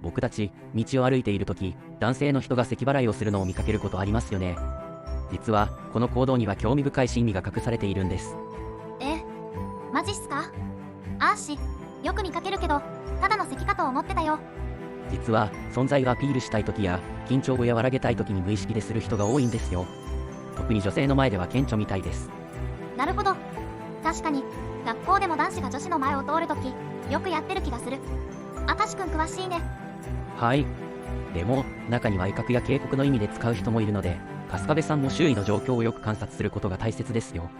僕たち、道を歩いているとき、男性の人が咳払いをするのを見かけることありますよね。実は、この行動には興味深い心理が隠されているんです。マジっすか？あーし、よく見かけるけど、ただの咳かと思ってたよ。実は、存在をアピールしたいときや、緊張を和らげたいときに無意識でする人が多いんですよ。特に女性の前では顕著みたいです。なるほど。確かに、学校でも男子が女子の前を通るとき、よくやってる気がする。明石くん詳しいね。はい。でも、中には威嚇や警告の意味で使う人もいるので、春日部さんも周囲の状況をよく観察することが大切ですよ。